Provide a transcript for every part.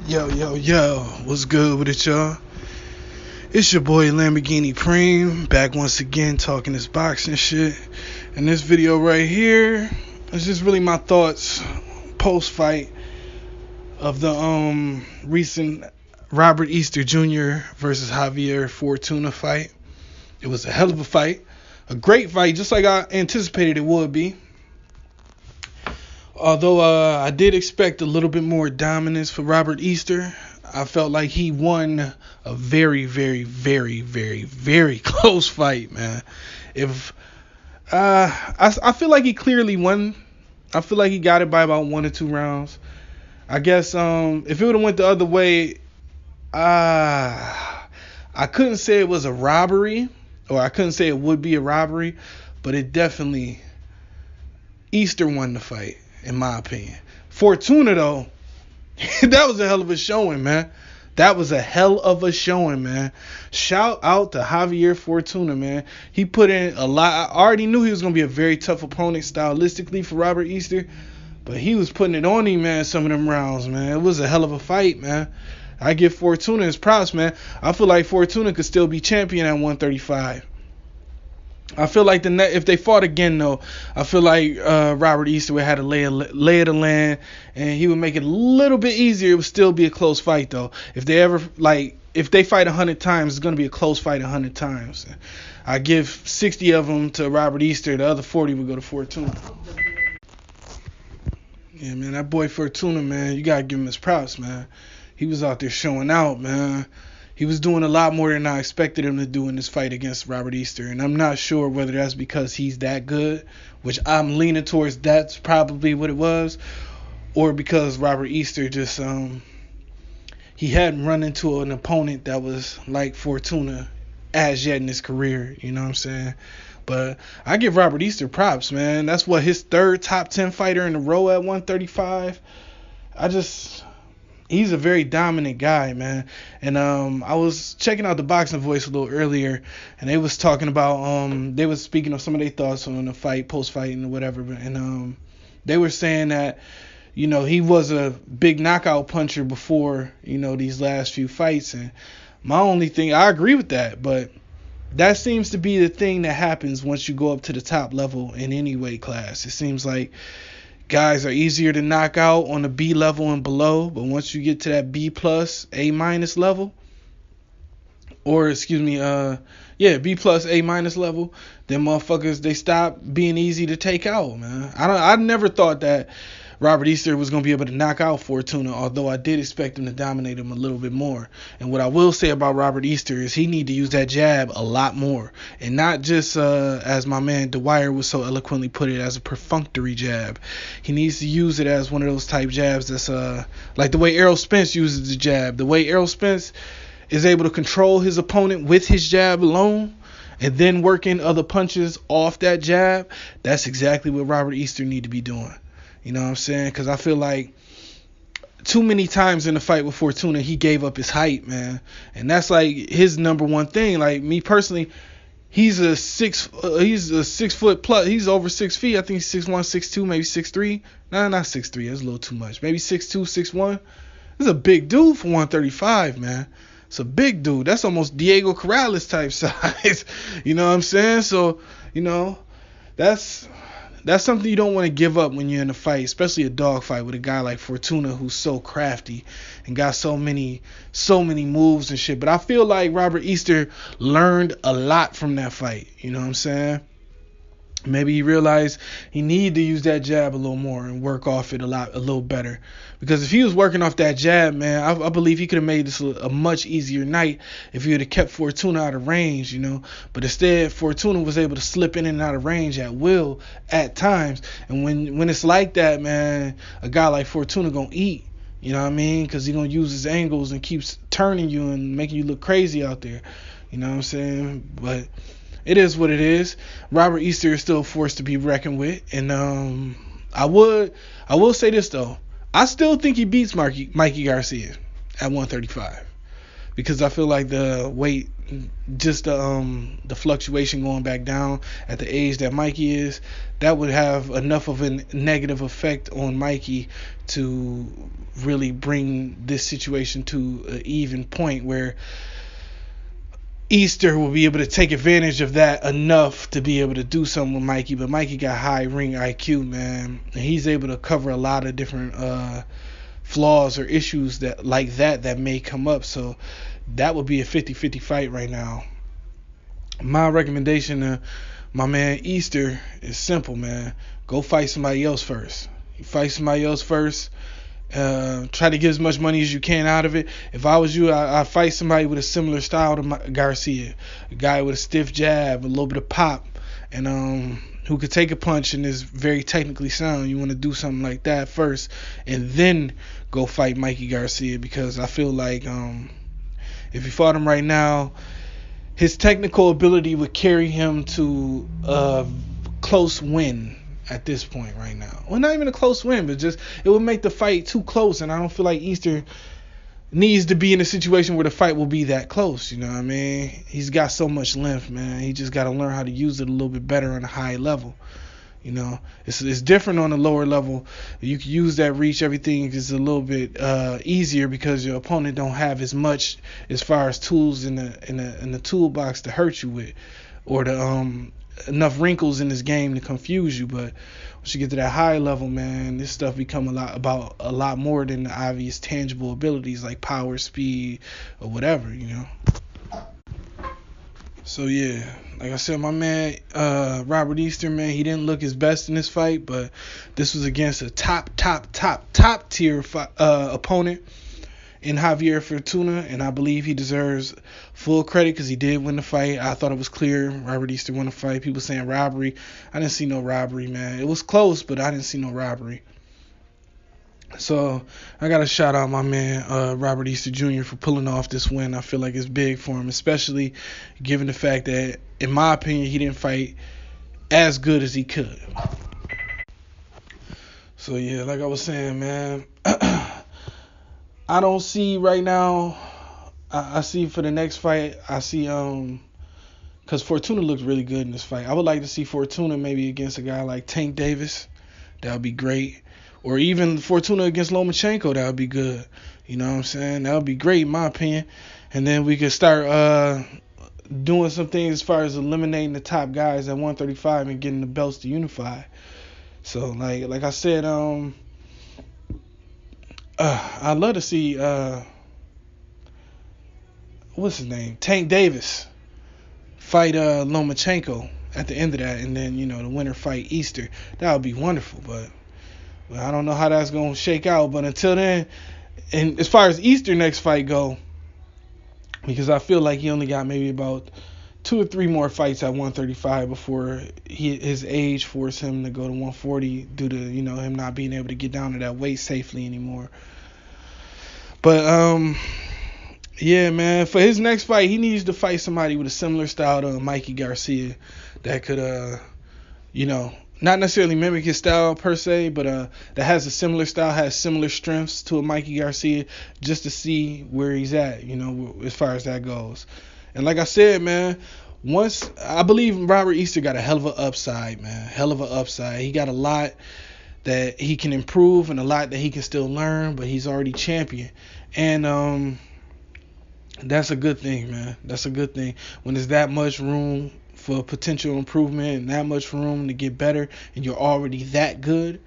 Yo, what's good with it, y'all? It's your boy Lamborghini Preem, back once again talking this boxing shit. And this video right here is just really my thoughts post-fight of the recent Robert Easter Jr. versus Javier Fortuna fight. It was a hell of a fight, a great fight, just like I anticipated it would be. Although I did expect a little bit more dominance for Robert Easter, I felt like he won a very, very, very, very, very close fight, man. If I feel like he clearly won. I feel like he got it by about 1 or 2 rounds. I guess if it would have went the other way, I couldn't say it was a robbery, or I couldn't say it would be a robbery, but it definitely, Easter won the fight, in my opinion. Fortuna, though, that was a hell of a showing, man. That was a hell of a showing, man. Shout out to Javier Fortuna, man. He put in a lot. I already knew he was going to be a very tough opponent stylistically for Robert Easter, but he was putting it on him, man, some of them rounds, man. It was a hell of a fight, man. I give Fortuna his props, man. I feel like Fortuna could still be champion at 135. I feel like if they fought again, though, I feel like Robert Easter would have had a lay of the land, and he would make it a little bit easier. It would still be a close fight, though. If they fight 100 times, it's going to be a close fight 100 times. I give 60 of them to Robert Easter. The other 40 would go to Fortuna. Yeah, man, that boy Fortuna, man, you got to give him his props, man. He was out there showing out, man. He was doing a lot more than I expected him to do in this fight against Robert Easter. And I'm not sure whether that's because he's that good, which I'm leaning towards that's probably what it was, or because Robert Easter just, he hadn't run into an opponent that was like Fortuna as yet in his career. You know what I'm saying? But I give Robert Easter props, man. That's what, his third top 10 fighter in a row at 135. He's a very dominant guy, man. And I was checking out the Boxing Voice a little earlier, and they was talking about they was speaking of some of their thoughts on the fight, post-fight and whatever. And they were saying that, you know, he was a big knockout puncher before, you know, these last few fights. And my only thing, I agree with that, but that seems to be the thing that happens once you go up to the top level in any weight class. It seems like guys are easier to knock out on the B level and below, but once you get to that B plus, A minus level, or B plus, A minus level, then motherfuckers, they stop being easy to take out, man. I never thought that Robert Easter was going to be able to knock out Fortuna, although I did expect him to dominate him a little bit more. And what I will say about Robert Easter is he need to use that jab a lot more, and not just as my man Dwyer was so eloquently put it, as a perfunctory jab. He needs to use it as one of those type jabs that's like the way Errol Spence uses the jab. The way Errol Spence is able to control his opponent with his jab alone, and then working other punches off that jab. That's exactly what Robert Easter need to be doing. You know what I'm saying? Because I feel like too many times in the fight with Fortuna, he gave up his height, man. And that's like his number one thing. Like me personally, he's a 6 foot plus. He's over 6 feet. I think he's 6'1", 6'2", maybe 6'3". Nah, not 6'3". That's a little too much. Maybe 6'2", 6'1". This is a big dude for 135, man. It's a big dude. That's almost Diego Corrales type size. You know what I'm saying? So, you know, that's something you don't want to give up when you're in a fight, especially a dog fight with a guy like Fortuna who's so crafty and got so many moves and shit. But I feel like Robert Easter learned a lot from that fight. You know what I'm saying? Maybe he realized he needed to use that jab a little more and work off it a little better. Because if he was working off that jab, man, I believe he could have made this a much easier night if he would have kept Fortuna out of range, you know. But instead, Fortuna was able to slip in and out of range at will at times. And when it's like that, man, a guy like Fortuna gonna eat. You know what I mean? Because he gonna use his angles and keeps turning you and making you look crazy out there. You know what I'm saying? But it is what it is. Robert Easter is still a force to be reckoned with. And I will say this, though. I still think he beats Mikey Garcia at 135. Because I feel like the weight just the fluctuation going back down at the age that Mikey is, that would have enough of a negative effect on Mikey to really bring this situation to an even point where Easter will be able to take advantage of that enough to be able to do something with Mikey. But Mikey got high ring IQ, man, and he's able to cover a lot of different flaws or issues that may come up. So that would be a 50-50 fight right now. My recommendation to my man Easter is simple, man. Go fight somebody else first. You fight somebody else first. Try to get as much money as you can out of it. If I was you, I'd fight somebody with a similar style to Garcia. A guy with a stiff jab, a little bit of pop, and who could take a punch and is very technically sound. You want to do something like that first, and then go fight Mikey Garcia, because I feel like if you fought him right now, his technical ability would carry him to a close win at this point right now. Well, not even a close win, but just it would make the fight too close, and I don't feel like Easter needs to be in a situation where the fight will be that close. You know what I mean? He's got so much length, man. He just got to learn how to use it a little bit better on a high level. You know, it's different on the lower level. You can use that reach. Everything is a little bit easier because your opponent don't have as much as far as tools in the toolbox to hurt you with, or the enough wrinkles in this game to confuse you. But once you get to that high level, man, this stuff become a lot more than the obvious tangible abilities like power, speed, or whatever. You know. So yeah, like I said, my man Robert Easter, man, he didn't look his best in this fight, but this was against a top tier opponent in Javier Fortuna, and I believe he deserves full credit because he did win the fight. I thought it was clear Robert Easter won the fight. People saying robbery. I didn't see no robbery, man. It was close, but I didn't see no robbery. So I got to shout out my man Robert Easter Jr. for pulling off this win. I feel like it's big for him, especially given the fact that, in my opinion, he didn't fight as good as he could. So yeah, like I was saying, man, I don't see right now. I see for the next fight, I see because Fortuna looked really good in this fight. I would like to see Fortuna maybe against a guy like Tank Davis. That would be great. Or even Fortuna against Lomachenko, that would be good. You know what I'm saying? That would be great in my opinion. And then we could start doing some things as far as eliminating the top guys at 135 and getting the belts to unify. So like I said, I'd love to see what's his name? Tank Davis fight Lomachenko at the end of that, and then, you know, the winner fight Easter. That would be wonderful, but I don't know how that's going to shake out. But until then, and as far as Easter next fight go, because I feel like he only got maybe about 2 or 3 more fights at 135 before his age forced him to go to 140 due to, you know, him not being able to get down to that weight safely anymore. But yeah, man, for his next fight, he needs to fight somebody with a similar style to Mikey Garcia that could, you know, not necessarily mimic his style per se, but that has a similar style, has similar strengths to a Mikey Garcia, just to see where he's at, you know, as far as that goes. And like I said, man, once I believe Robert Easter got a hell of an upside, man, hell of an upside. He got a lot that he can improve and a lot that he can still learn, but he's already champion. And that's a good thing, man. That's a good thing. When there's that much room for potential improvement and that much room to get better, and you're already that good,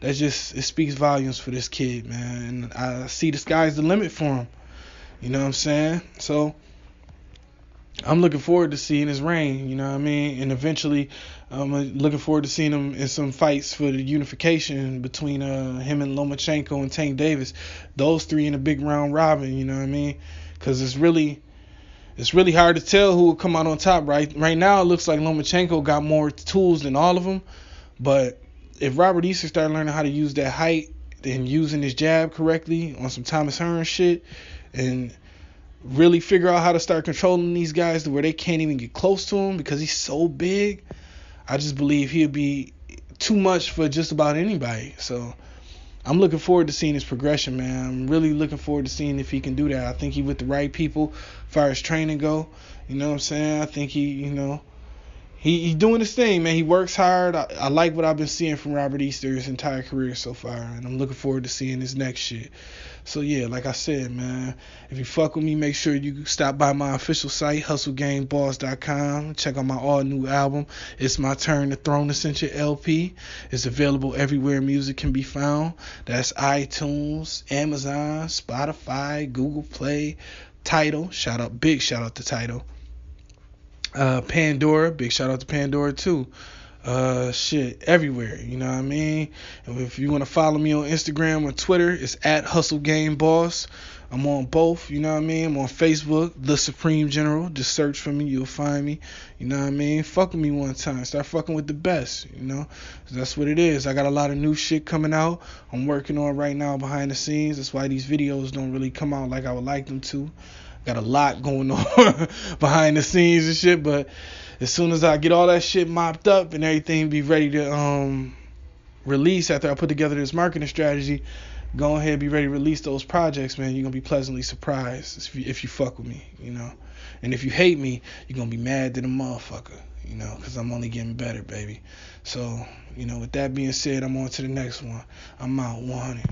it speaks volumes for this kid, man. And I see the sky's the limit for him. You know what I'm saying? So I'm looking forward to seeing his reign, you know what I mean? And eventually I'm looking forward to seeing him in some fights for the unification between him and Lomachenko and Tank Davis. Those 3 in a big round robin, you know what I mean? Because it's really hard to tell who will come out on top. Right now it looks like Lomachenko got more tools than all of them. But if Robert Easter started learning how to use that height and using his jab correctly on some Thomas Hearn shit, and really figure out how to start controlling these guys to where they can't even get close to him because he's so big, I just believe he'll be too much for just about anybody. So I'm looking forward to seeing his progression, man. I'm really looking forward to seeing if he can do that. I think he with the right people as far as training go. You know what I'm saying? I think he doing his thing, man. He works hard. I like what I've been seeing from Robert Easter his entire career so far, and I'm looking forward to seeing his next shit. So yeah, like I said, man, if you fuck with me, make sure you stop by my official site, hustlegameboss.com. Check out my all new album, It's My Turn to Throne Ascension LP. It's available everywhere music can be found. That's iTunes, Amazon, Spotify, Google Play, Tidal. Big shout out to Tidal. Pandora, big shout out to Pandora too. Shit, everywhere, you know what I mean? And if you want to follow me on Instagram or Twitter, it's at Hustle Game Boss. I'm on both, you know what I mean? I'm on Facebook, The Supreme General. Just search for me, you'll find me. You know what I mean? Fuck with me one time. Start fucking with the best, you know? That's what it is. I got a lot of new shit coming out. I'm working on right now behind the scenes. That's why these videos don't really come out like I would like them to. Got a lot going on behind the scenes and shit, but as soon as I get all that shit mopped up and everything be ready to release after I put together this marketing strategy, go ahead and be ready to release those projects, man. You're gonna be pleasantly surprised if you fuck with me, you know. And if you hate me, you're gonna be mad to the motherfucker, you know, because I'm only getting better, baby. So, you know, with that being said, I'm on to the next one. I'm out 100.